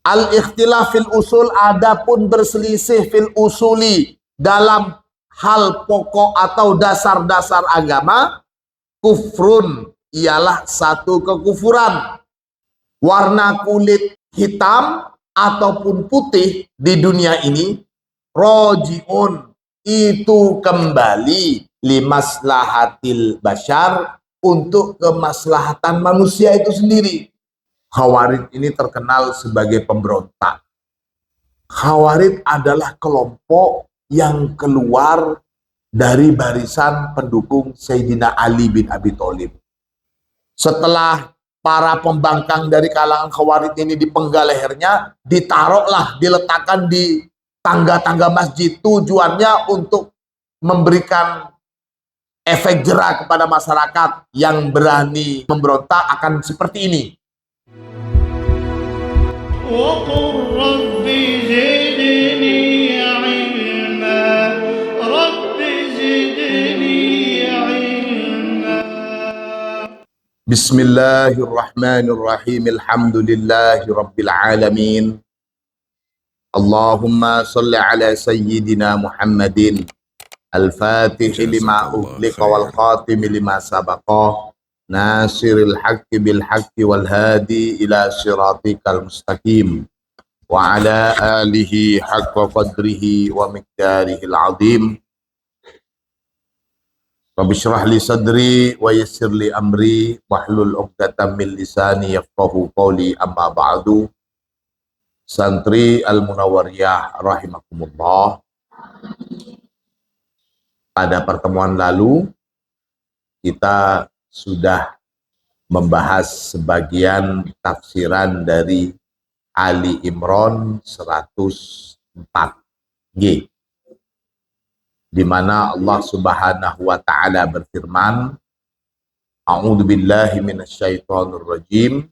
Al-ikhtilaf fil usul, adapun berselisih fil usuli dalam hal pokok atau dasar-dasar agama, kufrun, ialah satu kekufuran. Warna kulit hitam ataupun putih di dunia ini, rojiun, itu kembali limaslahatil bashar, untuk kemaslahatan manusia itu sendiri. Khawarij ini terkenal sebagai pemberontak. Khawarij adalah kelompok yang keluar dari barisan pendukung Sayyidina Ali bin Abi Thalib. Setelah para pembangkang dari kalangan Khawarij ini dipenggal lehernya, ditaruhlah, diletakkan di tangga-tangga masjid. Tujuannya untuk memberikan efek jera kepada masyarakat yang berani memberontak akan seperti ini. Bismillahirrahmanirrahim. Alhamdulillahi rabbil alamin. Allahumma salli ala sayyidina Muhammadin al-fatihi lima ughliqa wal khatimi lima sabaqa nasiril haqqi bil haqqi wal hadi ila siratikal mustaqim wa ala alihi haqqa qadrihi wa miqdarihil azim. Rabbi syrah li sadri wa yassir li amri wahlul 'uqdatam min lisani yafqahu qawli, amma ba'du. Santri Al-Munawwariyah rahimakumullah. Pada pertemuan lalu kita sudah membahas sebagian tafsiran dari Ali Imran 104G, di mana Allah Subhanahu wa taala berfirman, A'udzubillahi minasyaitonir rajim,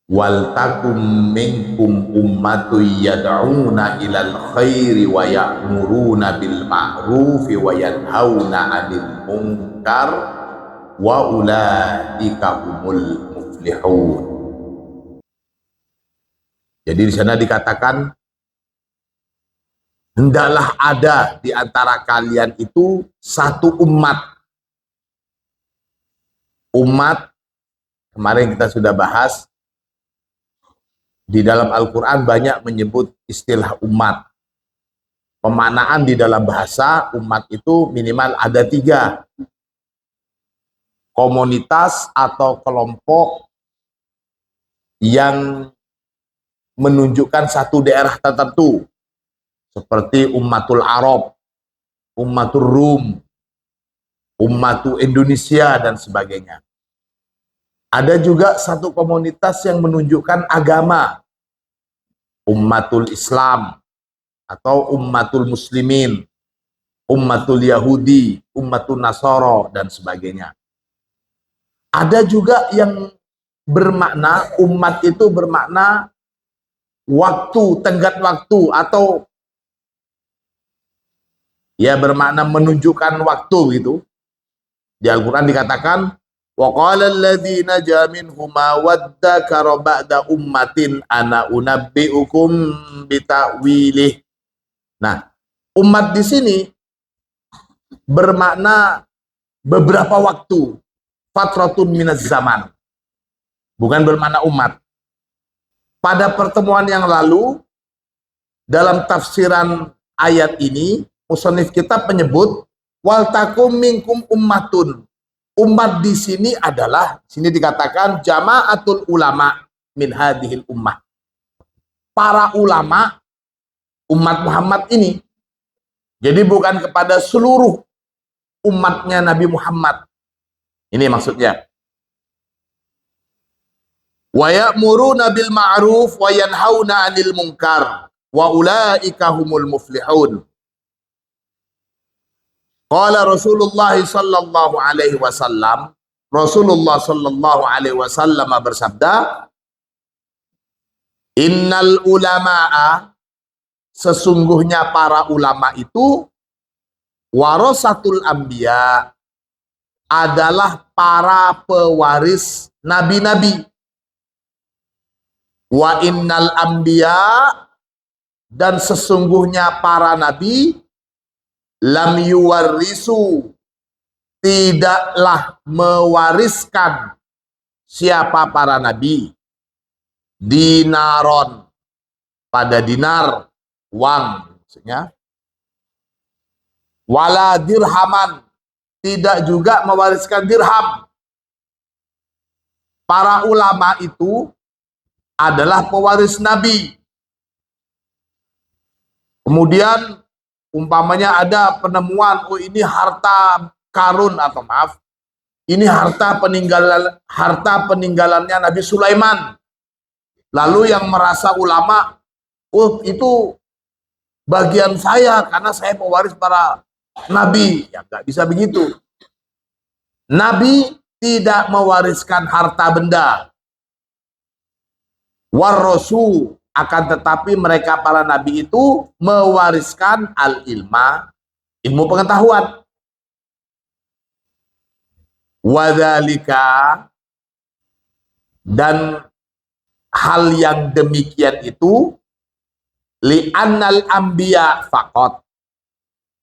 wal takum minkum ummatun yad'una ilal khairi wa ya'muruna bil ma'rufi wa yanhauna 'anil munkar wa ulaika humul muflihun. Jadi di sana dikatakan, hendaklah ada di antara kalian itu satu umat. Umat, kemarin kita sudah bahas, di dalam Al-Quran banyak menyebut istilah umat. Pemaknaan di dalam bahasa umat itu minimal ada 3. Komunitas atau kelompok yang menunjukkan satu daerah tertentu, seperti ummatul Arab, ummatul Rum, ummatul Indonesia, dan sebagainya. Ada juga satu komunitas yang menunjukkan agama, ummatul Islam atau ummatul Muslimin, ummatul Yahudi, ummatul Nasara, dan sebagainya. Ada juga yang bermakna, umat itu bermakna waktu, tenggat waktu, atau ya bermakna menunjukkan waktu gitu. Di Al-Quran dikatakan, wa qala alladhina naja minhum waddakara ba'da ummatin ana unabbi'ukum bita'wilih. Nah, umat di sini bermakna beberapa waktu, fatratun minaz zaman, bukan bermakna umat. Pada pertemuan yang lalu, dalam tafsiran ayat ini, musannif kitab menyebut wal takum minkum ummatun. Umat di sini adalah, sini dikatakan jama'atul ulama min hadhil ummah. Para ulama umat Muhammad ini. Jadi bukan kepada seluruh umatnya Nabi Muhammad. Ini maksudnya. Wa ya'muruna bil ma'ruf wa yanhauna 'anil munkar wa ulaika humul muflihun. Qala Rasulullah sallallahu alaihi wasallam, Rasulullah sallallahu alaihi wasallam bersabda, innal ulama'a, sesungguhnya para ulama itu warasatul anbiya, adalah para pewaris nabi-nabi. Wa innal anbiya, dan sesungguhnya para nabi, lam yuwarrisu, tidaklah mewariskan. Siapa para nabi? Dinaron, pada dinar, uang maksudnya. Wala dirhaman, tidak juga mewariskan dirham. Para ulama itu adalah pewaris nabi. Kemudian umpamanya ada penemuan, oh ini harta karun, atau maaf, ini harta peninggalannya Nabi Sulaiman. Lalu yang merasa ulama, oh itu bagian saya karena saya pewaris para nabi. Ya nggak bisa begitu. Nabi tidak mewariskan harta benda. Warrasul, akan tetapi mereka para nabi itu mewariskan al-ilma, ilmu pengetahuan. Wadzalika, dan hal yang demikian itu, li'annal anbiya faqat,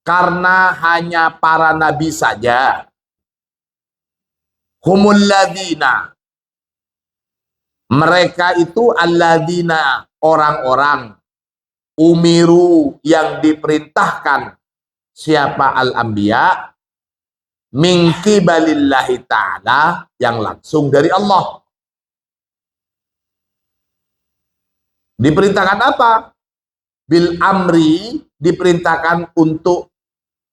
karena hanya para nabi saja, humul ladzina, mereka itu alladzina, orang-orang, umiru, yang diperintahkan. Siapa al-anbiya? Min qibalillahi ta'ala, yang langsung dari Allah. Diperintahkan apa? Bil amri, diperintahkan untuk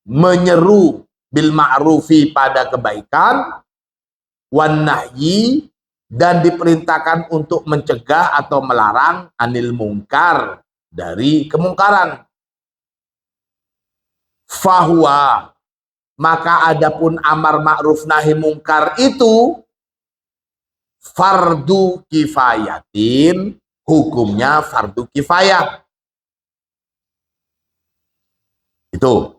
menyeru bil ma'rufi, pada kebaikan, wan nahyi, dan diperintahkan untuk mencegah atau melarang anil mungkar, dari kemungkaran. Fahuwa, maka adapun amar ma'ruf nahi mungkar itu fardu kifayatin, hukumnya fardu kifayah. Itu.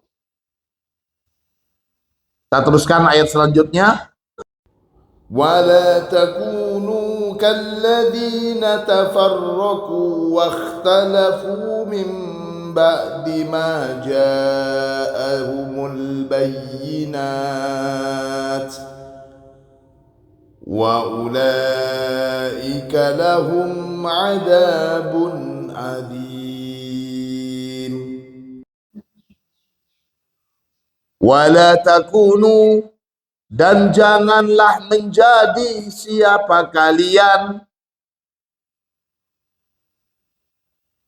Kita teruskan ayat selanjutnya. ولا تكونوا كالذين تفرقوا واختلفوا من بعد ما جاءهم البينات وأولئك لهم عذاب عظيم. Wala takunu, dan janganlah menjadi siapa kalian,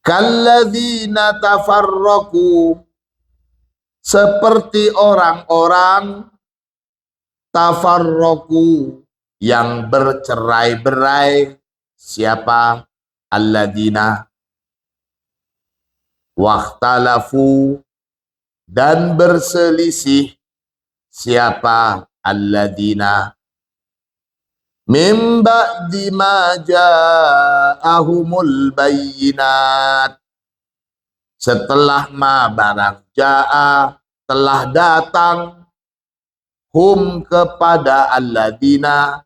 kalladzina tafarraqu, seperti orang-orang tafarraqu, yang bercerai-berai. Siapa? Alladzina, wakhtalafu, dan berselisih. Siapa? Alladzina, mim ba'di ma ja'ahumul bayyinat, setelah ma barang ja'a, telah datang, hum, kepada alladzina,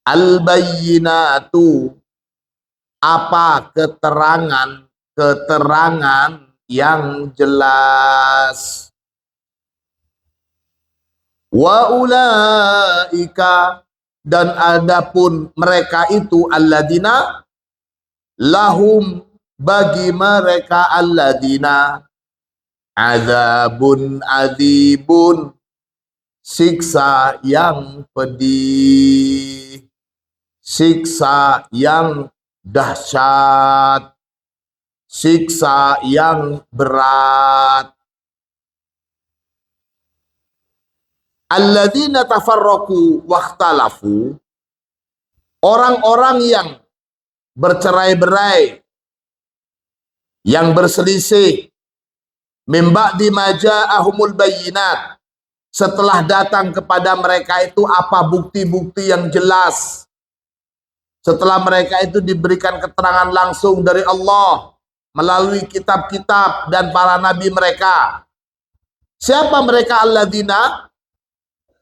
al bayyinatu, apa? Keterangan yang jelas. Wa ulaika, dan adapun mereka itu, alladzina, lahum, bagi mereka alladzina, azabun adzibun, siksa yang pedih, siksa yang dahsyat, siksa yang berat. Alladzina tafarraqu wakhtalafu, orang-orang yang bercerai-berai, yang berselisih, mim ba'di ma ja'ahumul bayyinat, setelah datang kepada mereka itu apa? Bukti-bukti yang jelas. Setelah mereka itu diberikan keterangan langsung dari Allah melalui kitab-kitab dan para nabi mereka. Siapa mereka? Alladzina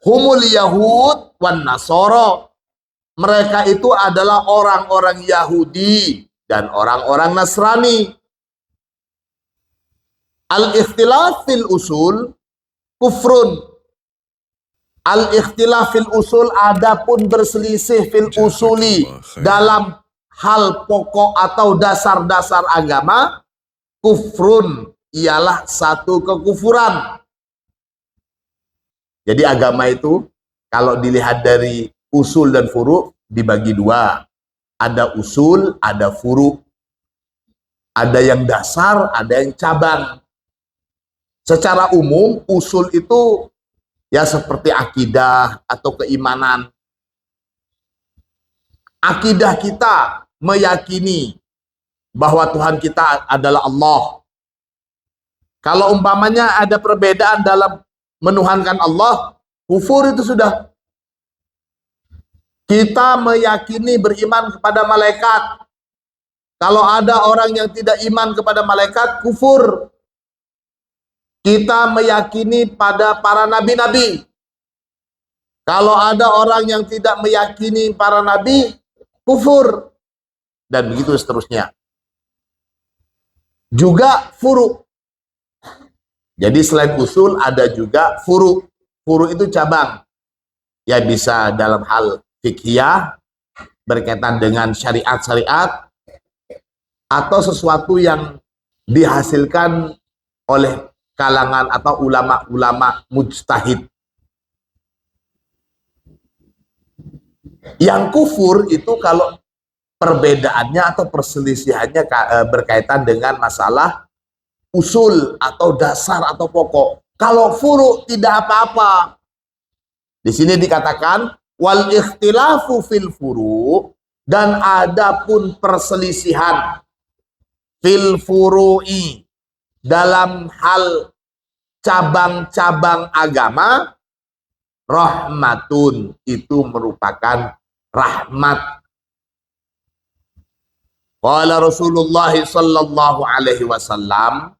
humul yahud wan nasara, mereka itu adalah orang-orang Yahudi dan orang-orang Nasrani. Al-ikhtilaf fil usul kufrun. Al-ikhtilaf fil usul, adapun berselisih fil usuli dalam hal pokok atau dasar-dasar agama, kufrun, ialah satu kekufuran. Jadi agama itu kalau dilihat dari usul dan furu dibagi dua. Ada usul, ada furu. Ada yang dasar, ada yang cabang. Secara umum usul itu ya seperti akidah atau keimanan. Akidah kita meyakini bahwa Tuhan kita adalah Allah. Kalau umpamanya ada perbedaan dalam menuhankan Allah, kufur itu sudah. Kita meyakini beriman kepada malaikat. Kalau ada orang yang tidak iman kepada malaikat, kufur. Kita meyakini pada para nabi-nabi. Kalau ada orang yang tidak meyakini para nabi, kufur. Dan begitu seterusnya. Juga furu. Jadi selain usul ada juga furu. Furu itu cabang. Ya bisa dalam hal fiqhiyah, berkaitan dengan syariat-syariat, atau sesuatu yang dihasilkan oleh kalangan atau ulama-ulama mujtahid. Yang kufur itu kalau perbedaannya atau perselisihannya berkaitan dengan masalah usul atau dasar atau pokok. Kalau furu tidak apa-apa. Di sini dikatakan wal ikhtilafu fil furu, dan adapun perselisihan fil furu'i dalam hal cabang-cabang agama, rahmatun, itu merupakan rahmat. Qala Rasulullah sallallahu alaihi wasallam,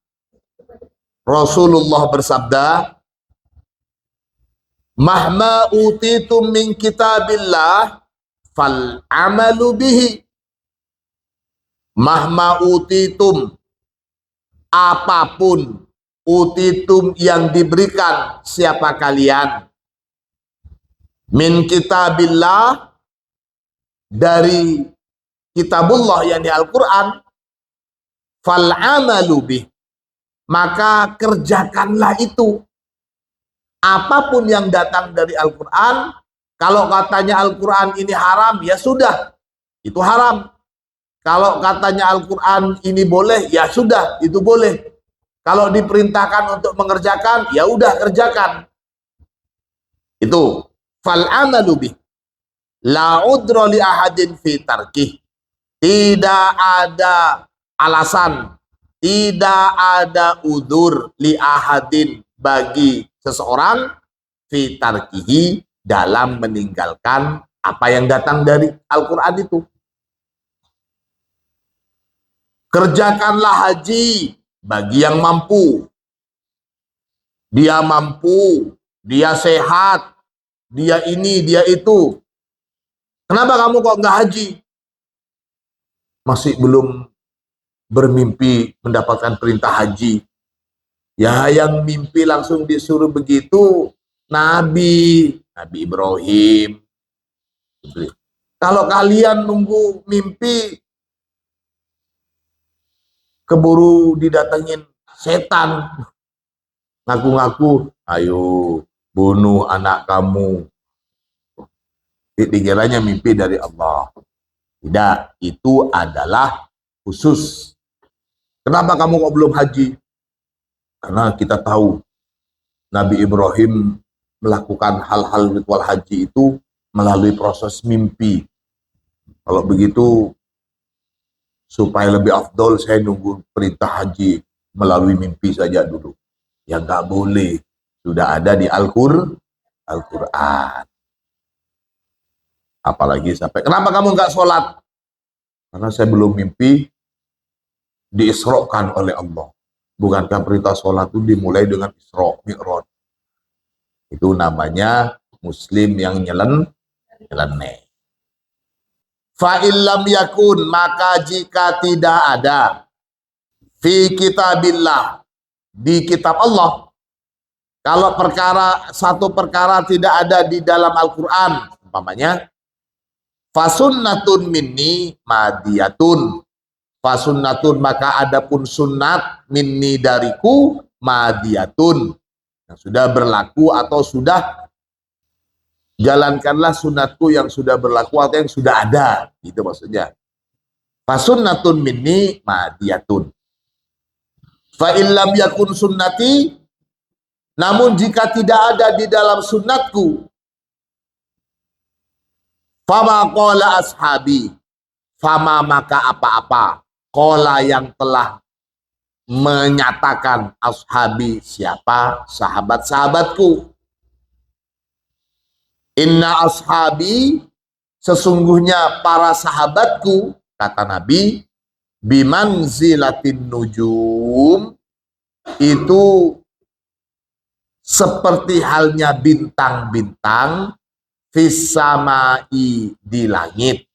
Rasulullah bersabda, mahma utitum min kitabillah fal amalu bihi. Mahma utitum, apapun, utitum yang diberikan siapa kalian, min kitabillah, dari kitabullah yang di Al-Quran, fal amalu bih, maka kerjakanlah itu. Apapun yang datang dari Al-Quran, kalau katanya Al-Quran ini haram, ya sudah, itu haram. Kalau katanya Al-Quran ini boleh, ya sudah, itu boleh. Kalau diperintahkan untuk mengerjakan, ya udah kerjakan. Itu fal amalu bih. La udra li ahadin fi tarkih. Tidak ada alasan, tidak ada udzur li ahadin, bagi seseorang, fi tarkihi, dalam meninggalkan apa yang datang dari Al-Quran itu. Kerjakanlah haji bagi yang mampu. Dia mampu, dia sehat, dia ini, dia itu. Kenapa kamu kok nggak haji? Masih belum bermimpi mendapatkan perintah haji. Ya yang mimpi langsung disuruh begitu, Nabi Ibrahim. Kalau kalian nunggu mimpi, keburu didatengin setan, ngaku-ngaku, ayo bunuh anak kamu. Dikiranya mimpi dari Allah. Tidak, itu adalah khusus. Kenapa kamu kok belum haji? Karena kita tahu Nabi Ibrahim melakukan hal-hal ritual haji itu melalui proses mimpi. Kalau begitu, supaya lebih afdol, saya nunggu perintah haji melalui mimpi saja dulu. Ya nggak boleh. Sudah ada di Al-Quran. Apalagi sampai, kenapa kamu nggak sholat? Karena saya belum mimpi diisrokan oleh Allah. Bukankah perintah sholat itu dimulai dengan Isra Mi'raj? Itu namanya muslim yang nyeleneh. Fa illam yakun, maka jika tidak ada fi kitabillah, di kitab Allah. Kalau satu perkara tidak ada di dalam Al-Quran, umpamanya fasunnatun minni madiyatun, fasunnatun, maka adapun sunnat minni dariku madiyatun, yang sudah berlaku atau sudah, jalankanlah sunatku yang sudah berlaku atau yang sudah ada, itu maksudnya. Fasunnatun minni madiyatun. Fa illam yakun sunnati, namun jika tidak ada di dalam sunnatku, fama qala ashabi, fama maka apa-apa, qala yang telah menyatakan, ashabi siapa, sahabat-sahabatku. Inna ashabi, sesungguhnya para sahabatku, kata Nabi, bimanzilatin nujum, itu seperti halnya bintang-bintang fis samai, di langit.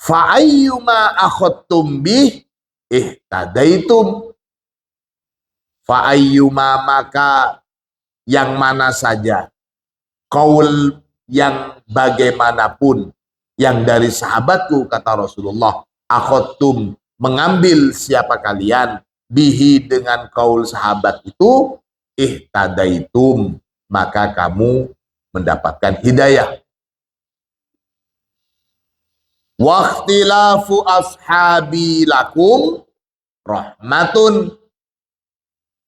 Fa ayyuma akhadtum bih ihtadaitum, fa ayyuma, maka yang mana saja, kaul yang bagaimanapun, yang dari sahabatku, kata Rasulullah, akhadtum, mengambil siapa kalian, bihi, dengan kaul sahabat itu, ihtadaitum, maka kamu mendapatkan hidayah. Waqtilafu ashabi lakum rahmatun,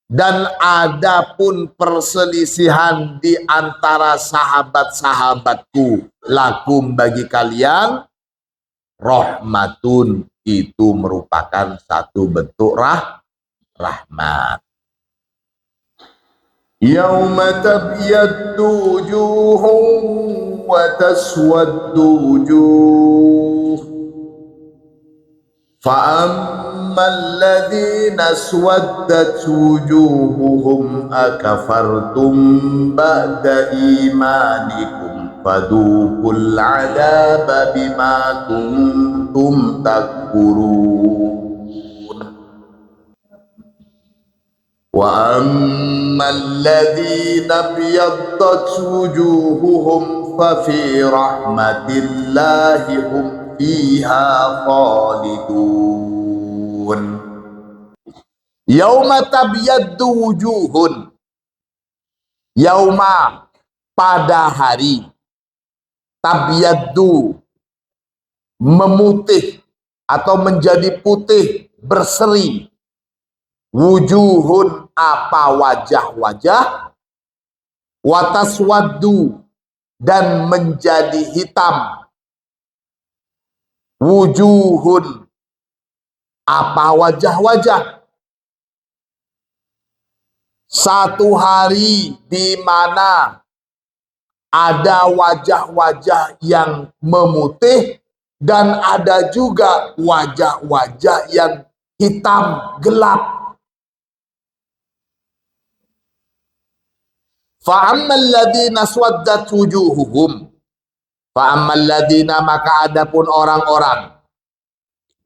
dan adapun perselisihan di antara sahabat-sahabatku, lakum, bagi kalian, rahmatun, itu merupakan satu bentuk rahmat. Yauma tabyaddu wujuhun wa taswaddu wujuh. فأما الذين اسودت وجوههم أكفرتم بعد إيمانكم فذوقوا العذاب بما كنتم تكفرون. وأما الذين ابيضت وجوههم ففي رحمة الله هم fiha khalidun. Yauma tabyaddu wujuhun, yauma, pada hari, tabyaddu, memutih atau menjadi putih, berseri, wujuhun, apa, wajah-wajah, wataswaddu, dan menjadi hitam, wujuhun, apa, wajah-wajah. Satu hari di mana ada wajah-wajah yang memutih dan ada juga wajah-wajah yang hitam gelap. Fa'ammal ladzina swaddat wujuhuhum, fa'ammal ladzina, maka adapun orang-orang,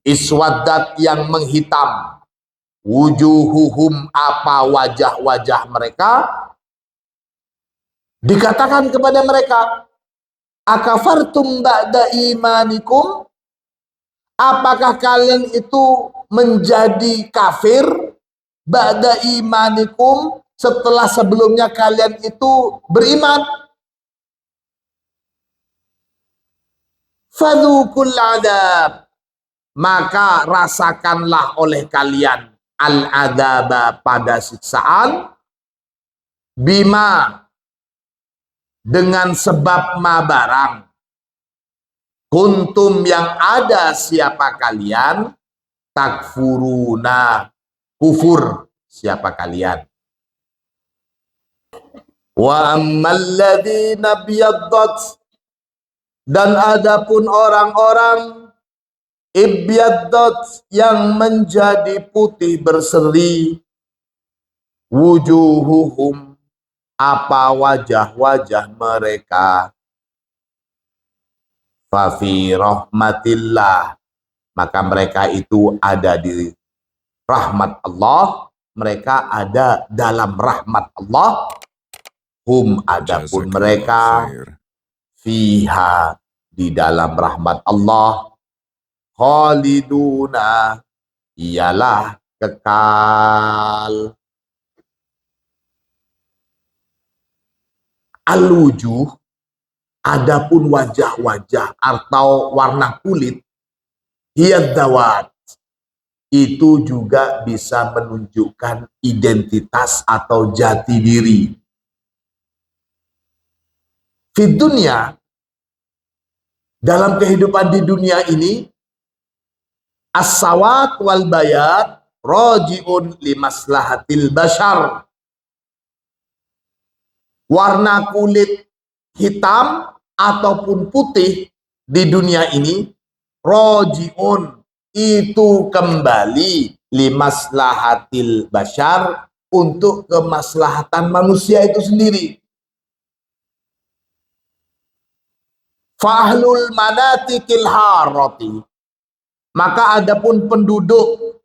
iswaddat, yang menghitam, wujuhuhum, apa, wajah-wajah mereka, dikatakan kepada mereka, akafartum ba'da imanikum, apakah kalian itu menjadi kafir, ba'da imanikum, setelah sebelumnya kalian itu beriman. Fadhukul adab, maka rasakanlah oleh kalian al-adaba, pada siksaan, bima, dengan sebab ma barang, kuntum, yang ada siapa kalian, takfuruna, kufur siapa kalian. Wa ammal ladzina biyaddat, dan adapun orang-orang ibyaddat, yang menjadi putih berseri, wujuhuhum, apa, wajah-wajah mereka, fa fi rahmatillah, maka mereka itu ada di rahmat Allah, mereka ada dalam rahmat Allah. Hum, adapun mereka, fiha, di dalam rahmat Allah, khaliduna, ialah kekal. Al-wujuh, adapun wajah-wajah atau warna kulit, hiyadzawat, itu juga bisa menunjukkan identitas atau jati diri. Di dunia, dalam kehidupan di dunia ini, as-sawat wal bayat raji'un limaslahatil bashar. Warna kulit hitam ataupun putih di dunia ini, raji'un, itu kembali limaslahatil bashar, untuk kemaslahatan manusia itu sendiri. Fahlul manatikil harati, maka adapun penduduk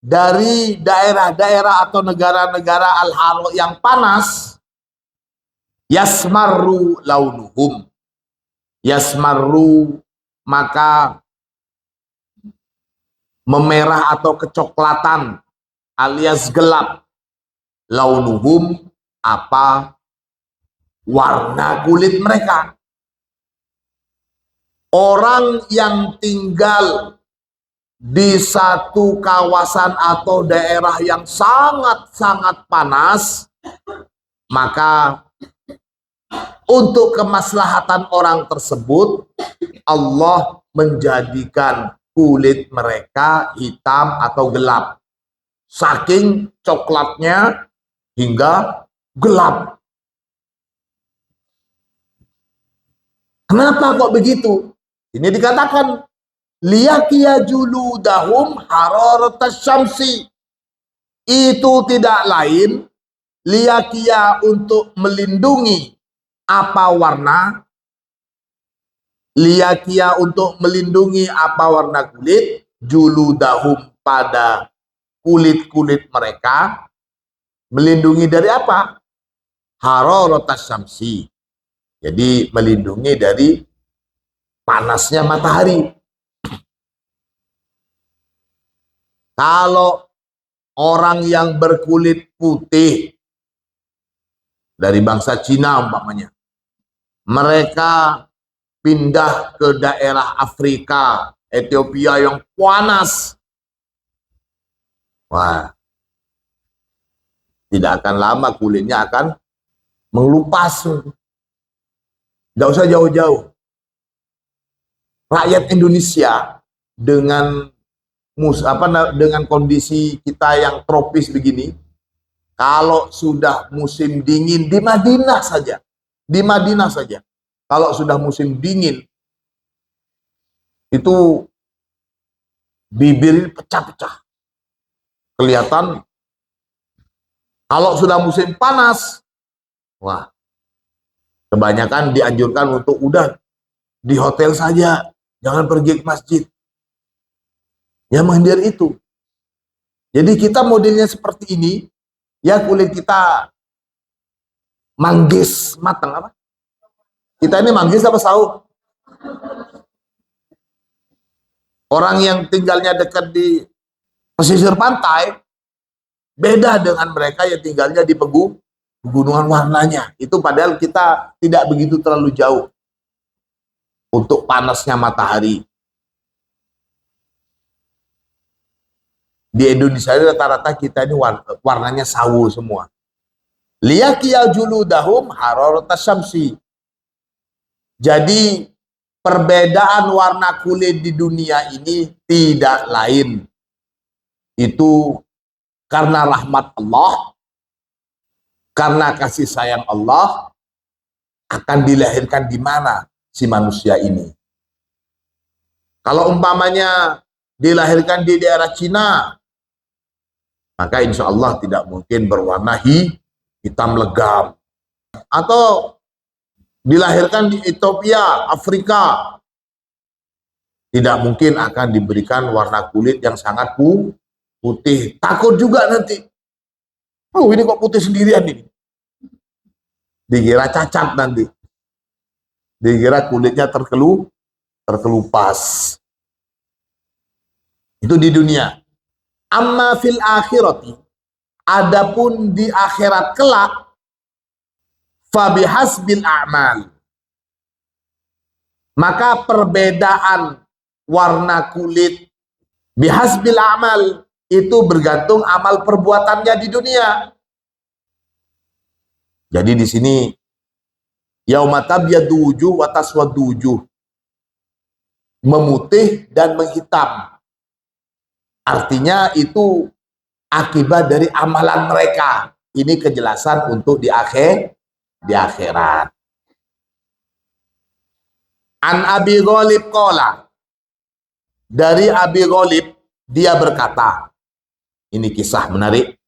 dari daerah-daerah atau negara-negara al-haro yang panas, yasmarru launuhum, yasmarru, maka memerah atau kecoklatan alias gelap, launuhum, apa warna kulit mereka. Orang yang tinggal di satu kawasan atau daerah yang sangat-sangat panas, maka untuk kemaslahatan orang tersebut, Allah menjadikan kulit mereka hitam atau gelap. Saking coklatnya hingga gelap. Kenapa kok begitu? Ini dikatakan liyakiya juludahum hararatas syamsi. Itu tidak lain liyakiya, untuk melindungi apa warna, liyakiya untuk melindungi apa warna kulit, juludahum pada kulit-kulit mereka, melindungi dari apa? Hararatas syamsi. Jadi melindungi dari panasnya matahari. Kalau orang yang berkulit putih dari bangsa Cina umpamanya, mereka pindah ke daerah Afrika, Ethiopia yang panas, wah, tidak akan lama kulitnya akan mengelupas. Tidak usah jauh-jauh. Rakyat Indonesia dengan dengan kondisi kita yang tropis begini, kalau sudah musim dingin di Madinah saja, kalau sudah musim dingin itu bibir pecah-pecah, kelihatan. Kalau sudah musim panas, wah, kebanyakan dianjurkan untuk udah di hotel saja, jangan pergi ke masjid. Ya menghindari itu. Jadi kita modelnya seperti ini, ya kulit kita manggis matang apa? Kita ini manggis apa sawo? Orang yang tinggalnya dekat di pesisir pantai beda dengan mereka yang tinggalnya di pegunungan, warnanya. Itu padahal kita tidak begitu terlalu jauh untuk panasnya matahari. Di Indonesia rata-rata kita ini warnanya sawo semua. Liyakiya juludahum hararatas syamsi. Jadi perbedaan warna kulit di dunia ini tidak lain, itu karena rahmat Allah, karena kasih sayang Allah, akan dilahirkan di mana si manusia ini. Kalau umpamanya dilahirkan di daerah Cina, maka insya Allah tidak mungkin berwarna hitam legam. Atau dilahirkan di Ethiopia, Afrika, Tidak mungkin akan diberikan warna kulit yang sangat putih. Takut juga nanti. Oh, ini kok putih sendirian ini. Dikira cacat nanti. Dikira kulitnya terkelupas. Itu di dunia. Amma fil akhirati, adapun di akhirat kelak, fabihasbil a'mal, maka perbedaan warna kulit bihasbil a'mal itu bergantung amal perbuatannya di dunia. Jadi di sini yauma tabyaddu wujuh wa taswaddu wujuh, memutih dan menghitam. Artinya itu akibat dari amalan mereka. Ini kejelasan untuk di akhirat. An Abi Ghalib qala, dari Abi Ghalib dia berkata, ini kisah menarik.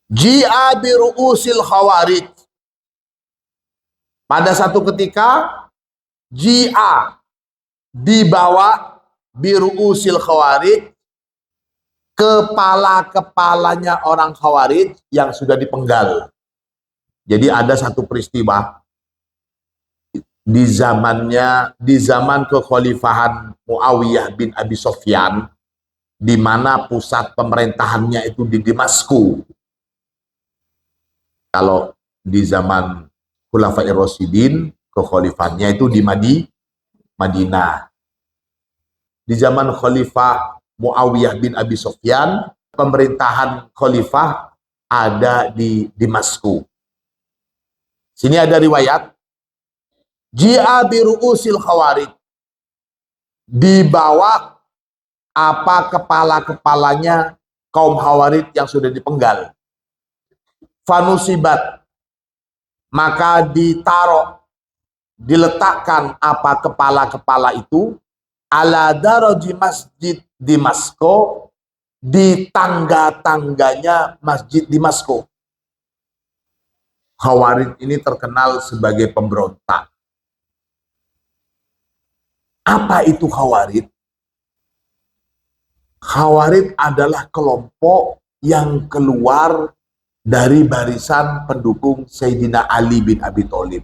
Ji'a bi ru'usil khawarij. Pada satu ketika ji'a dibawa bi ru'usil khawarij, kepala-kepalanya orang khawarij yang sudah dipenggal. Jadi ada satu peristiwa di zaman kekhalifahan Muawiyah bin Abi Sufyan, di mana pusat pemerintahannya itu di Damaskus. Kalau di zaman Khulafair Rasyidin, kekhalifahannya itu di Madinah. Di zaman Khalifah Muawiyah bin Abi Sufyan, pemerintahan khalifah ada di Damaskus. Sini ada riwayat, ji'a bi ru'usil khawarij, dibawa apa kepala-kepalanya kaum khawarij yang sudah dipenggal. Fanusibat, maka ditaruh, diletakkan apa kepala-kepala itu ala daraji masjid Damaskus, di tangga-tangganya masjid Damaskus. Khawarij ini terkenal sebagai pemberontak. Apa itu Khawarij? Khawarij adalah kelompok yang keluar dari barisan pendukung Sayyidina Ali bin Abi Thalib.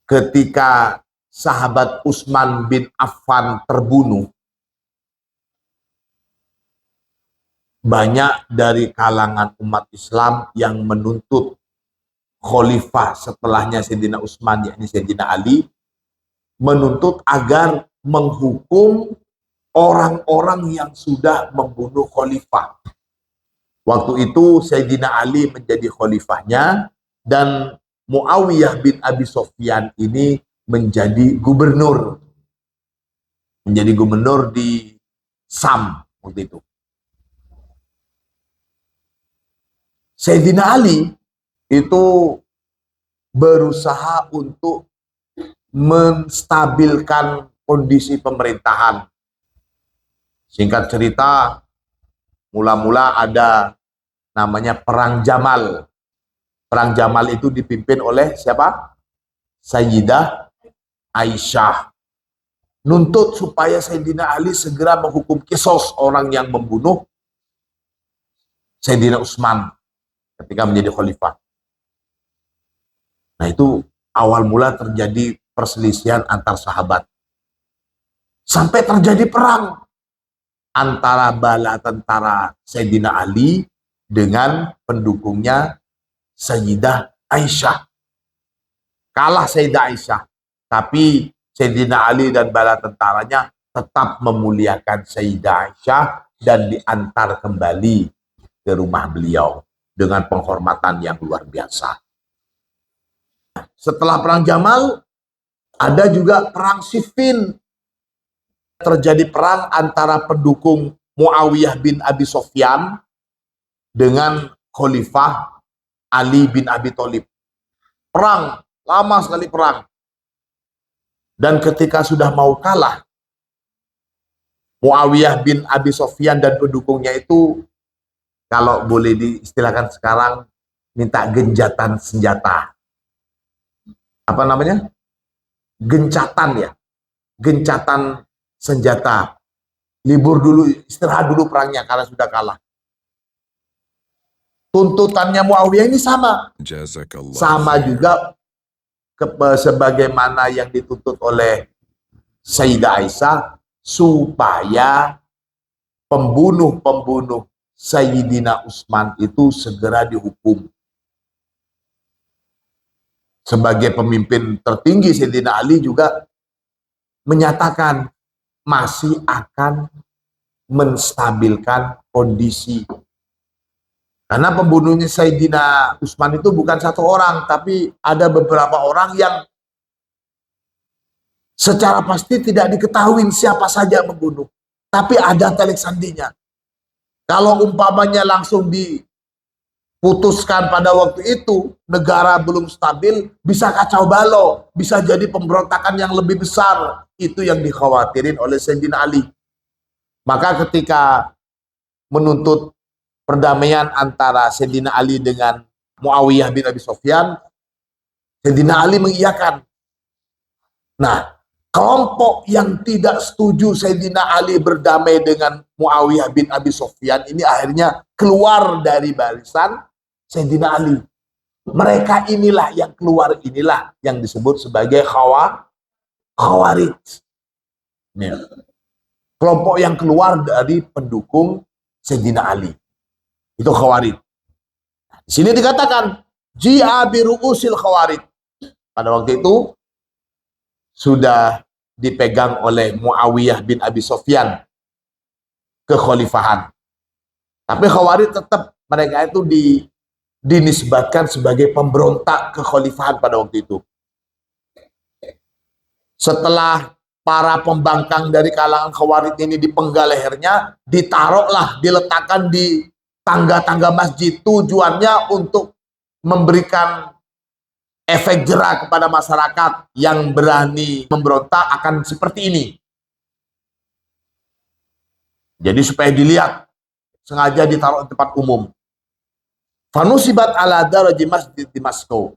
Ketika sahabat Utsman bin Affan terbunuh, banyak dari kalangan umat Islam yang menuntut khalifah setelahnya Sayyidina Utsman, yakni Sayyidina Ali, menuntut agar menghukum orang-orang yang sudah membunuh khalifah. Waktu itu Sayyidina Ali menjadi khalifahnya dan Muawiyah bin Abi Sufyan ini menjadi gubernur. Menjadi gubernur di Sam waktu itu. Sayyidina Ali itu berusaha untuk menstabilkan kondisi pemerintahan. Singkat cerita, mula-mula ada namanya Perang Jamal. Perang Jamal itu dipimpin oleh siapa? Sayyidah Aisyah. Nuntut supaya Sayyidina Ali segera menghukum kisos orang yang membunuh Sayyidina Utsman ketika menjadi khalifah. Nah, itu awal mula terjadi perselisihan antar sahabat. Sampai terjadi perang antara bala tentara Sayyidina Ali dengan pendukungnya Sayyidah Aisyah. Kalah Sayyidah Aisyah, tapi Sayyidina Ali dan bala tentaranya tetap memuliakan Sayyidah Aisyah dan diantar kembali ke rumah beliau dengan penghormatan yang luar biasa. Setelah Perang Jamal, ada juga Perang Siffin. Terjadi perang antara pendukung Muawiyah bin Abi Sufyan dengan Khalifah Ali bin Abi Thalib. Perang, lama sekali perang. Dan ketika sudah mau kalah, Muawiyah bin Abi Sufyan dan pendukungnya itu, kalau boleh diistilahkan sekarang, minta genjatan senjata. Apa namanya? gencatan ya, gencatan senjata. Libur dulu, istirahat dulu perangnya karena sudah kalah. Tuntutannya Muawiyah ini sama. Sama juga sebagaimana yang dituntut oleh Sayyidah Aisyah, supaya pembunuh-pembunuh Sayyidina Utsman itu segera dihukum. Sebagai pemimpin tertinggi, Sayyidina Ali juga menyatakan masih akan menstabilkan kondisi. Karena pembunuhnya Sayyidina Utsman itu bukan satu orang, tapi ada beberapa orang yang secara pasti tidak diketahui siapa saja membunuh. Tapi ada telik sandinya. Kalau umpamanya langsung diputuskan pada waktu itu, negara belum stabil, bisa kacau balau, bisa jadi pemberontakan yang lebih besar. Itu yang dikhawatirin oleh Sayyidina Ali. Maka ketika menuntut perdamaian antara Sayyidina Ali dengan Muawiyah bin Abi Sufyan, Sayyidina Ali mengiyakan. Nah, kelompok yang tidak setuju Sayyidina Ali berdamai dengan Muawiyah bin Abi Sufyan ini akhirnya keluar dari barisan Sayyidina Ali. Mereka inilah yang keluar, inilah yang disebut sebagai Khawarij. Kelompok yang keluar dari pendukung Sayyidina Ali. Itu Khawarij. Di sini dikatakan ji'a bi ru'usil Khawarij. Pada waktu itu sudah dipegang oleh Muawiyah bin Abi Sufyan kekhalifahan. Tapi Khawarij tetap mereka itu dinisbatkan sebagai pemberontak kekhalifahan pada waktu itu. Setelah para pembangkang dari kalangan Khawarij ini dipenggal lehernya, ditaruhlah, diletakkan di tangga-tangga masjid. Tujuannya untuk memberikan efek jerak kepada masyarakat yang berani memberontak akan seperti ini. Jadi supaya dilihat, sengaja ditaruh di tempat umum. Fanusibat ala daraji masjid di Moskow.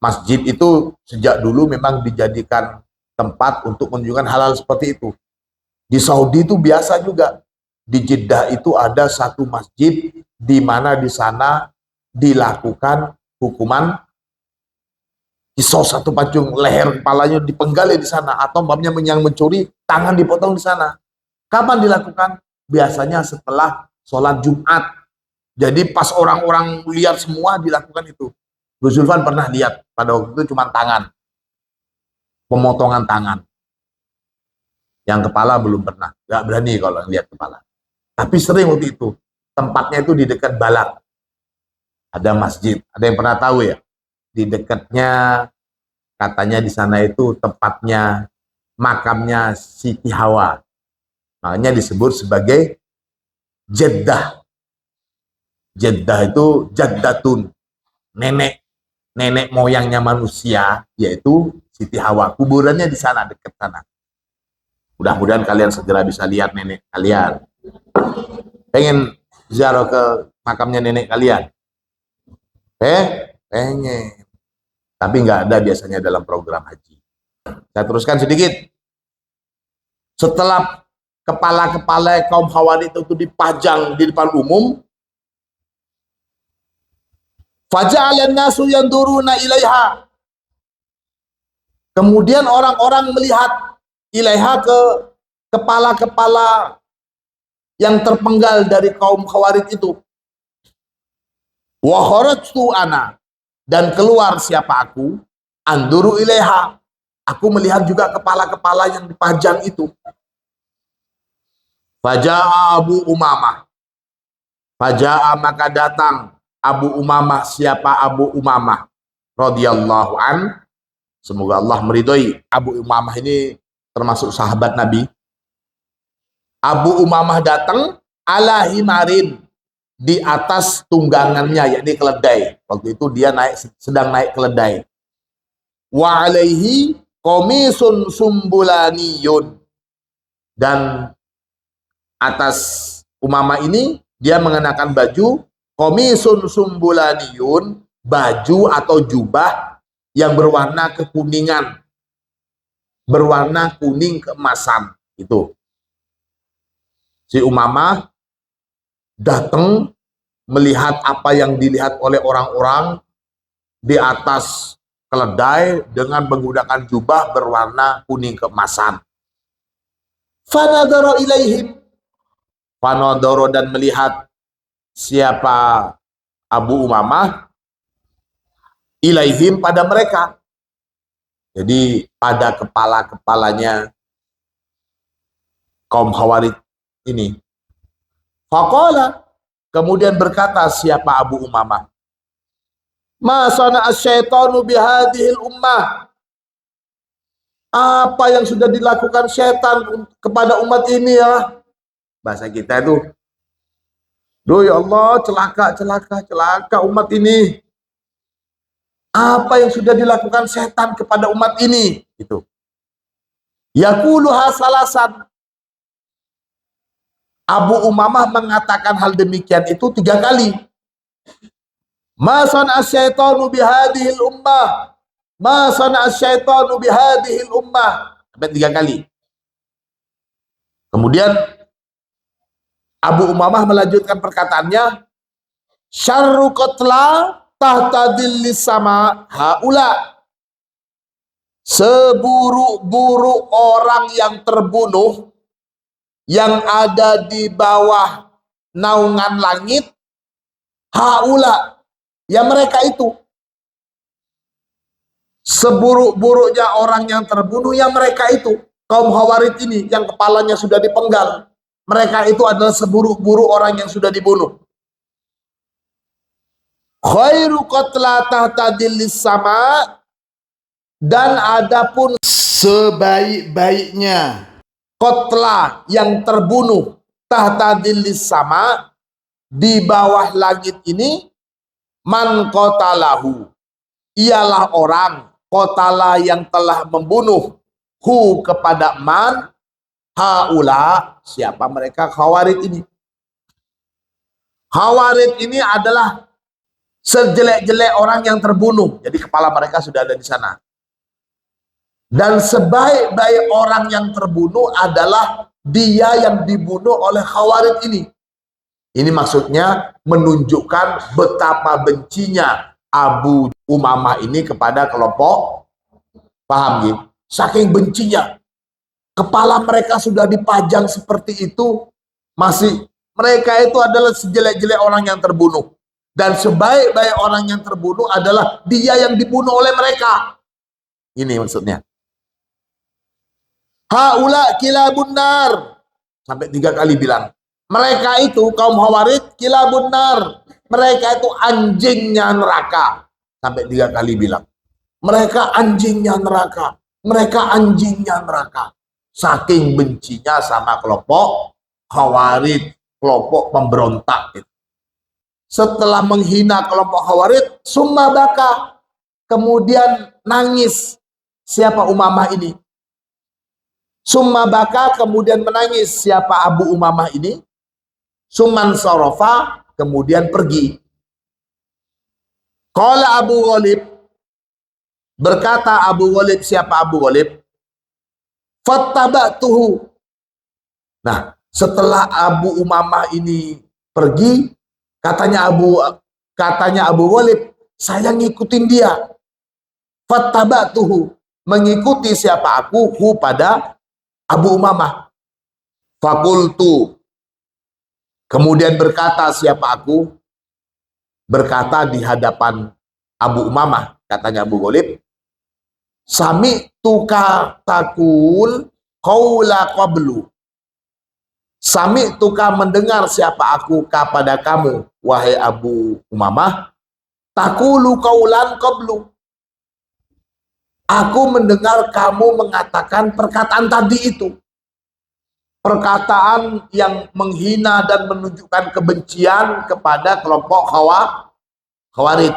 Masjid itu sejak dulu memang dijadikan tempat untuk menunjukkan hal-hal seperti itu. Di Saudi itu biasa juga. Di Jeddah itu ada satu masjid di mana di sana dilakukan hukuman kisah satu pacung, leher kepalanya dipenggal di sana, atau umpamanya yang mencuri tangan dipotong di sana. Kapan dilakukan? Biasanya setelah sholat Jumat. Jadi pas orang-orang lihat semua dilakukan itu. Gus Zulfan pernah lihat pada waktu itu cuma tangan, pemotongan tangan. Yang kepala belum pernah, nggak berani kalau lihat kepala. Tapi sering waktu itu, tempatnya itu di dekat Balak. Ada masjid, ada yang pernah tahu ya? Di dekatnya, katanya di sana itu tempatnya, makamnya Siti Hawa. Makanya disebut sebagai Jeddah. Jeddah itu Jaddatun, nenek moyangnya manusia, yaitu Siti Hawa. Kuburannya di sana, dekat sana. Mudah-mudahan kalian segera bisa lihat nenek kalian. Pengen ziarah ke makamnya nenek kalian? Pengen. Tapi nggak ada biasanya dalam program haji. Saya teruskan sedikit. Setelah kepala-kepala kaum Khawarij itu dipajang di depan umum, faja'alan nasu yanduruna ilaiha. Kemudian orang-orang melihat ilaiha ke kepala-kepala yang terpenggal dari kaum Khawarij itu. Wa kharajtu ana, dan keluar siapa aku, anduru ilaiha, aku melihat juga kepala-kepala yang dipajang itu. Faja'a Abu Umamah, faja'a maka datang Abu Umamah. Siapa Abu Umamah radhiyallahu an, semoga Allah meridhoi. Abu Umamah ini termasuk sahabat Nabi. Abu Umamah datang ala himarin, di atas tunggangannya, yakni keledai. Waktu itu dia sedang naik keledai. Wa alaihi qamisun sumbulaniyun, dan atas Umamah ini dia mengenakan baju qamisun sumbulaniyun, baju atau jubah yang berwarna kekuningan. berwarna kuning keemasan. Itu. Si Umamah datang melihat apa yang dilihat oleh orang-orang di atas keledai dengan menggunakan jubah berwarna kuning keemasan. Fanadara ilaihim. Fanadara dan melihat siapa Abu Umamah ilaihim pada mereka. Jadi pada kepala-kepalanya kaum Khawarij ini. Faqala, kemudian berkata siapa Abu Umamah, ma sana'a syaitanu bihadhil ummah. Apa yang sudah dilakukan setan kepada umat ini ya? Bahasa kita itu, duh ya Allah, celaka umat ini. Apa yang sudah dilakukan setan kepada umat ini? Itu. Yaquluha salasan. Abu Umamah mengatakan hal demikian itu 3 kali. Ma sana'a syaitanu bihadhil ummah. Ma sana'a syaitanu bihadhil ummah. Sampai 3 kali. Kemudian Abu Umamah melanjutkan perkataannya, syarru qatla tahta dhillis sama haula. Seburuk-buruk orang yang terbunuh yang ada di bawah naungan langit, haula, ya mereka itu. Seburuk-buruknya orang yang terbunuh, ya mereka itu. Kaum Khawarij ini yang kepalanya sudah dipenggal, mereka itu adalah seburuk-buruk orang yang sudah dibunuh. Khairu qatla tahta dhillis sama, dan adapun sebaik-baiknya qatla yang terbunuh tahta dhillis sama, di bawah langit ini, man qatalahu, ialah orang qatala yang telah membunuh hu kepada man haula, siapa mereka Khawarij ini. Khawarij ini adalah sejelek-jelek orang yang terbunuh, jadi kepala mereka sudah ada di sana. Dan sebaik-baik orang yang terbunuh adalah dia yang dibunuh oleh Khawarij ini. Ini maksudnya menunjukkan betapa bencinya Abu Umamah ini kepada kelompok, paham gitu? Saking bencinya, kepala mereka sudah dipajang seperti itu, masih mereka itu adalah sejelek-jelek orang yang terbunuh. Dan sebaik-baik orang yang terbunuh adalah dia yang dibunuh oleh mereka. Ini maksudnya. Haula kilabun nar. Sampai 3 kali bilang. Mereka itu, kaum Khawarij, kilabun nar. Mereka itu anjingnya neraka. Sampai 3 kali bilang. Mereka anjingnya neraka. Mereka anjingnya neraka. Saking bencinya sama kelompok Khawarij, kelompok pemberontak itu. Setelah menghina kelompok Khawarij, summa baka, kemudian nangis siapa Umamah ini. Summa baka, kemudian menangis siapa Abu Umamah ini. Summan sorofa, kemudian pergi. Qala Abu Ghalib, berkata Abu Ghalib, siapa Abu Ghalib? Fattaba'tuhu. Nah, setelah Abu Umamah ini pergi, katanya Abu Ghalib, saya ngikutin dia. Fattaba'tuhu, mengikuti siapa aku, hu pada Abu Umamah. Fakultu, kemudian berkata siapa aku, berkata di hadapan Abu Umamah, katanya Abu Ghalib, sami tuka takul qaula qablu. Sami tuka, mendengar siapa aku kepada kamu, wahai Abu Umamah, takulu qaulan qablu. Aku mendengar kamu mengatakan perkataan tadi itu. Perkataan yang menghina dan menunjukkan kebencian kepada kelompok Khawarij.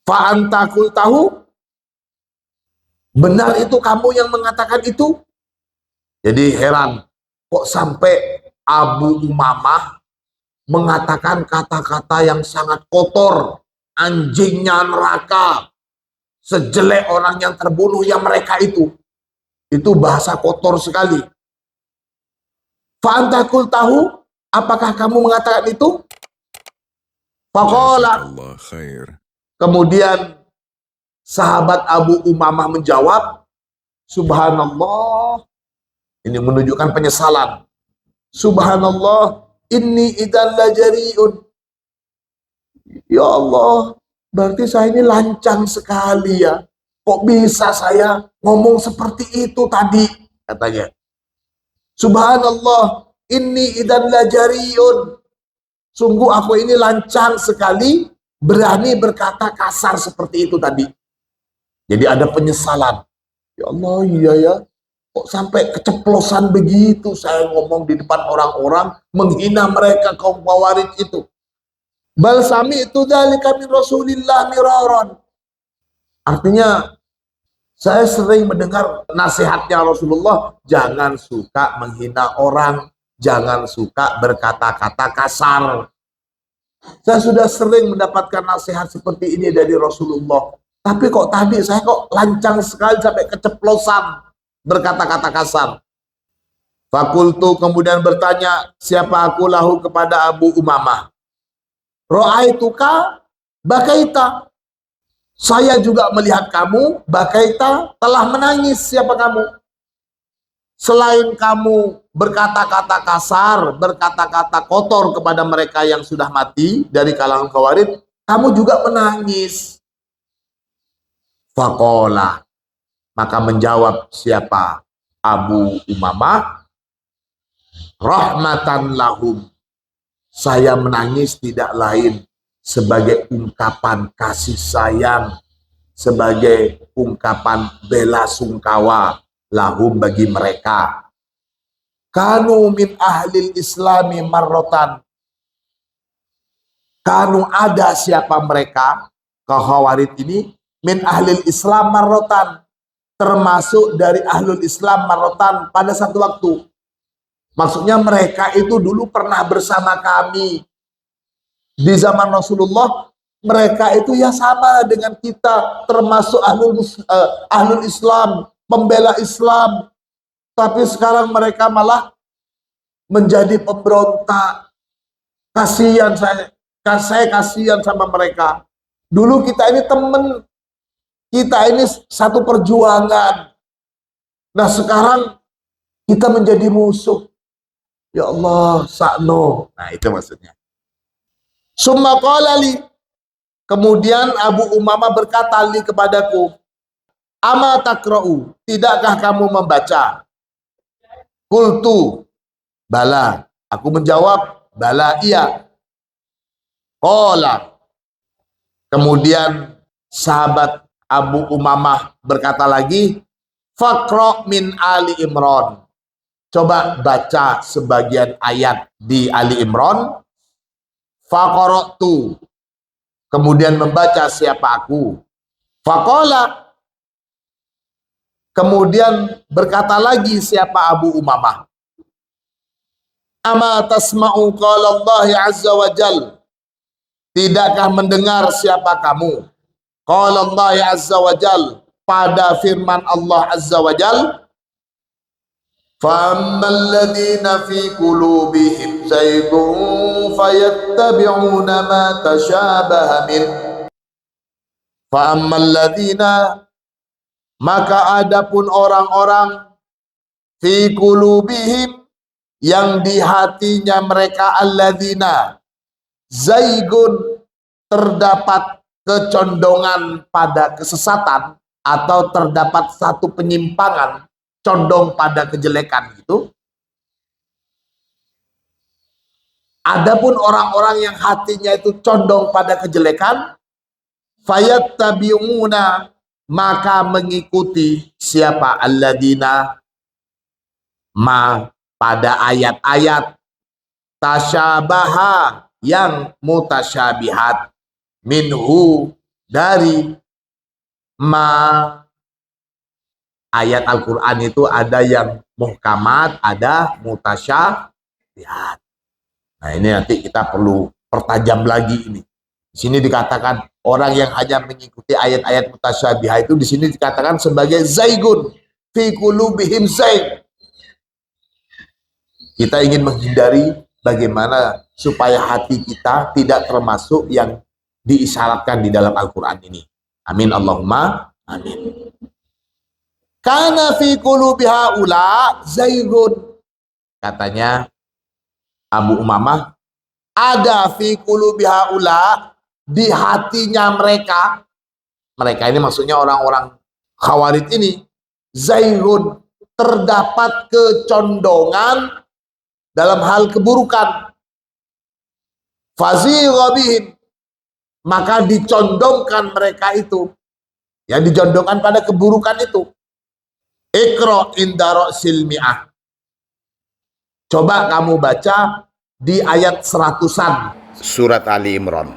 Fa'antakul tahu, benar itu kamu yang mengatakan itu? Jadi heran, kok sampai Abu Umamah mengatakan kata-kata yang sangat kotor, anjingnya neraka, sejelek orang yang terbunuh yang mereka itu. Itu bahasa kotor sekali. Fa anta qultahu, apakah kamu mengatakan itu? Faqala, Jazakallah khair. kemudian sahabat Abu Umamah menjawab, subhanallah, ini menunjukkan penyesalan. Subhanallah, inni idzan lajariun. Ya Allah, berarti saya ini lancang sekali ya. Kok bisa saya ngomong seperti itu tadi? Katanya. Subhanallah, inni idzan lajariun. Sungguh aku ini lancang sekali, berani berkata kasar seperti itu tadi. Jadi ada penyesalan. Ya Allah, iya ya. Kok sampai keceplosan begitu saya ngomong di depan orang-orang, menghina mereka kaum Khawarij itu. Bal sami itu dzalika min Rasulillah miraran. Artinya saya sering mendengar nasihatnya Rasulullah, jangan suka menghina orang, jangan suka berkata-kata kasar. Saya sudah sering mendapatkan nasihat seperti ini dari Rasulullah. Tapi kok tadi saya kok lancang sekali sampai keceplosan berkata-kata kasar. Fakultu kemudian bertanya, siapa aku lahu kepada Abu Umamah. Ra'aituka bakaita. Saya juga melihat kamu, bakaita, telah menangis. Siapa kamu? Selain kamu berkata-kata kasar, berkata-kata kotor kepada mereka yang sudah mati dari kalangan Khawarij, kamu juga menangis. Faqala, maka menjawab siapa? Abu Umamah, rahmatan lahum. Saya menangis tidak lain sebagai ungkapan kasih sayang, sebagai ungkapan bela sungkawa lahum bagi mereka. Kanu min ahlil islami marrotan. Kanu ada siapa mereka, Khawarij ini, min ahlil islam marrotan, termasuk dari ahlul islam marrotan pada satu waktu. Maksudnya mereka itu dulu pernah bersama kami. Di zaman Rasulullah, mereka itu ya sama dengan kita, termasuk ahlul Islam, pembela Islam. Tapi sekarang mereka malah menjadi pemberontak. Kasihan saya kasihan sama mereka. Dulu kita ini teman, kita ini satu perjuangan. Nah sekarang kita menjadi musuh. Ya Allah, sakno. Nah itu maksudnya. Summa qala li, kemudian Abu Umamah berkata li kepadaku, ama takra'u, tidakkah kamu membaca? Qultu, bala. Aku menjawab, bala iya. Qala, kemudian sahabat Abu Umamah berkata lagi, faqra' min Ali Imran. Coba baca sebagian ayat di Ali Imran. Faqara'tu, kemudian membaca siapa aku. Faqala, kemudian berkata lagi siapa Abu Umamah. Ama tasma'u qala Allah azza wa jal. Tidakkah mendengar siapa kamu? Qala Allah azza wa jal, pada firman Allah azza wa jal, فَأَمَّا الَّذِينَ فِي قُلُوبِهِمْ زَيْغٌ فَيَتَّبِعُونَ مَا تَشَابَهَ مِنْهُ. فَأَمَّا الَّذِينَ, maka adapun orang-orang fi qulubihim, yang di hatinya mereka, alladzina, zaigun, terdapat kecondongan pada kesesatan, atau terdapat satu penyimpangan, condong pada kejelekan itu. Adapun orang-orang yang hatinya itu condong pada kejelekan, fayattabi'una, maka mengikuti siapa? Alladzina, ma, pada ayat-ayat tasyabaha, yang mutasyabihat, minhu, dari ma. Ayat Al-Quran itu ada yang muhkamat, ada mutasyabihat. Nah ini nanti kita perlu pertajam lagi ini. Di sini dikatakan orang yang hanya mengikuti ayat-ayat mutasyabihat itu di sini dikatakan sebagai zaigun, fi qulubihim zayn. Kita ingin menghindari bagaimana supaya hati kita tidak termasuk yang diisyaratkan di dalam Al-Quran ini. Amin Allahumma amin. Kana fi qulubi haula zaygun. Katanya Abu Umamah, ada fi qulubi haula, di hatinya mereka. Mereka ini maksudnya orang-orang Khawarij ini, zaygun, terdapat kecondongan dalam hal keburukan. Fazigha bihim, maka dicondongkan mereka itu, yang dicondongkan pada keburukan itu. Iqra inda ra'sil mi'ah. Coba kamu baca di ayat 100-an surat Ali Imran.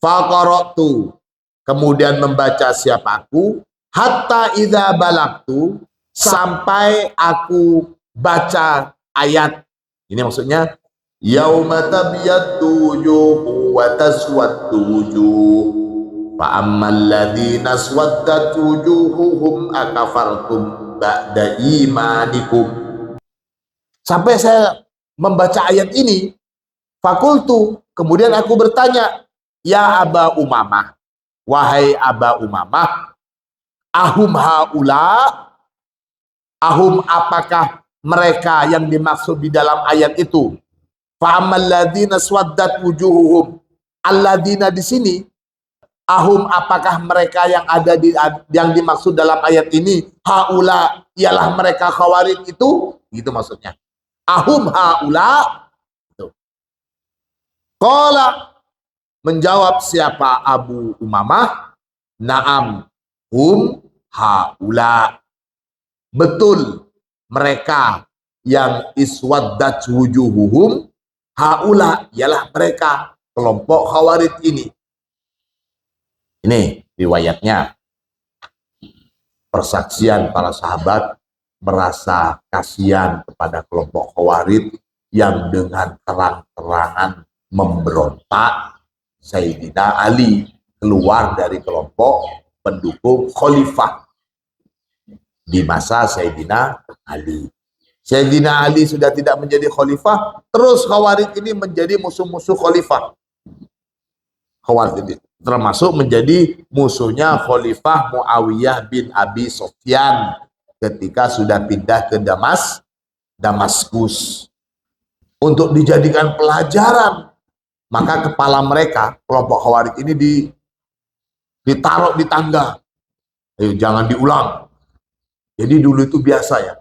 Faqara'tu, kemudian membaca siapa aku, hatta idza balagtu, sampai aku baca ayat. Ini maksudnya yauma tabyaddu wujuhu wa taswaddu wujuh. Fa ammal ladzina aswaddat wujuhuhum akafartum ba'da imanikum. Sampai saya membaca ayat ini, fakultu, kemudian aku bertanya, ya Aba Umamah, wahai Aba Umamah, ahum haula, ahum apakah mereka yang dimaksud di dalam ayat itu? Fa'amal ladzina swaddat wujuhuhum, alladzina di sini, ahum apakah mereka yang ada di yang dimaksud dalam ayat ini, haula ialah mereka Khawarij itu, gitu maksudnya. Ahum haula. Qala, menjawab siapa Abu Umamah, na'am hum haula, betul mereka yang iswaddat wujuhuhum, haula ialah mereka kelompok Khawarij ini. Ini riwayatnya. Persaksian para sahabat merasa kasihan kepada kelompok Khawarij yang dengan terang-terangan memberontak Sayyidina Ali keluar dari kelompok pendukung khalifah di masa Sayyidina Ali. Sayyidina Ali sudah tidak menjadi khalifah, terus Khawarij ini menjadi musuh-musuh khalifah. Khawarij ini termasuk menjadi musuhnya Khalifah Muawiyah bin Abi Sufyan ketika sudah pindah ke Damaskus. Untuk dijadikan pelajaran, maka kepala mereka, kelompok Khawarij ini ditaruh di tangga. Jangan diulang. Jadi dulu itu biasa ya.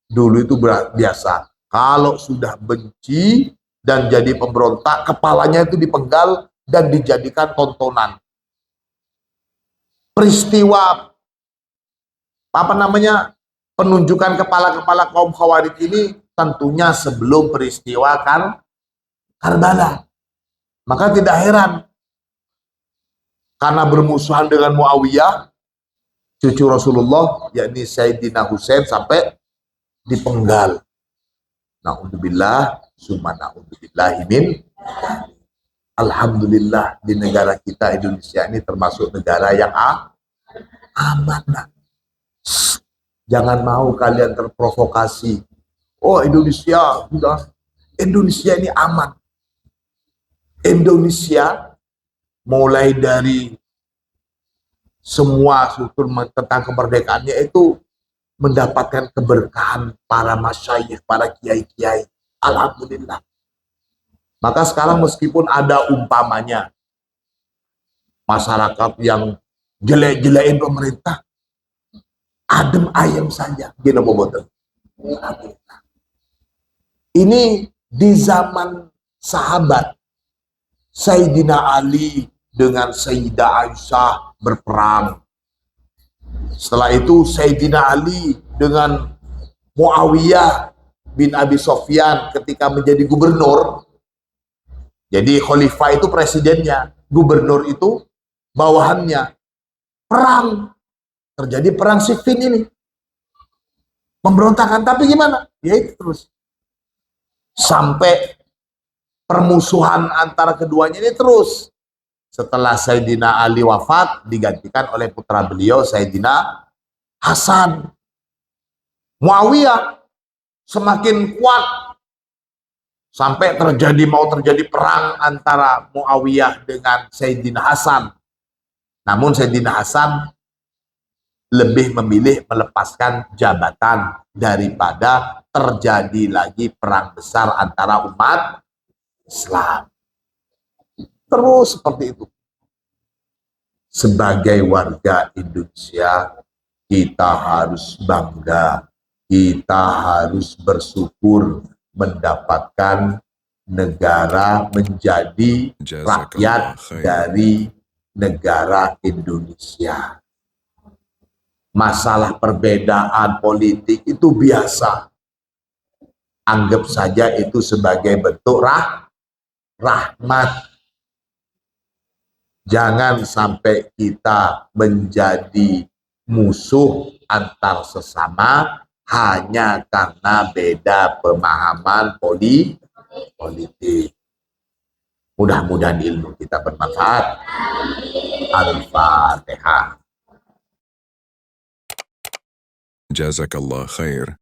Dulu itu biasa. Kalau sudah benci dan jadi pemberontak, kepalanya itu dipenggal dan dijadikan tontonan. Peristiwa penunjukan kepala-kepala kaum Khawarij ini tentunya sebelum peristiwa Karbala. Maka tidak heran karena bermusuhan dengan Muawiyah, cucu Rasulullah, yakni Sayyidina Husain, sampai dipenggal. Na'udzubillah, summa na'udzubillah min. Alhamdulillah di negara kita Indonesia ini termasuk negara yang aman. Jangan mau kalian terprovokasi. Oh Indonesia ini aman. Indonesia mulai dari semua struktur tentang kemerdekaannya itu mendapatkan keberkahan para masyayikh, para kiai-kiai. Alhamdulillah. Maka sekarang meskipun ada umpamanya masyarakat yang jelek-jelekin pemerintah, adem ayem saja. Gini boboten. Ini di zaman sahabat, Sayyidina Ali dengan Sayyidah Aisyah berperang. Setelah itu Sayyidina Ali dengan Muawiyah bin Abi Sufyan ketika menjadi gubernur. Jadi khalifah itu presidennya, gubernur itu bawahannya. Perang, terjadi perang Siffin ini. Pemberontakan, tapi gimana? Ya itu terus. Sampai permusuhan antara keduanya ini terus. Setelah Sayyidina Ali wafat, digantikan oleh putra beliau Sayyidina Hasan. Muawiyah semakin kuat sampai mau terjadi perang antara Muawiyah dengan Sayyidina Hasan. Namun Sayyidina Hasan lebih memilih melepaskan jabatan daripada terjadi lagi perang besar antara umat Islam. Terus seperti itu. Sebagai warga Indonesia, kita harus bangga, kita harus bersyukur mendapatkan negara menjadi rakyat dari negara Indonesia. Masalah perbedaan politik itu biasa. Anggap saja itu sebagai bentuk rahmat. Jangan sampai kita menjadi musuh antar sesama hanya karena beda pemahaman politik. Mudah-mudahan ilmu kita bermanfaat. Al-Fatihah. Jazakallah khair.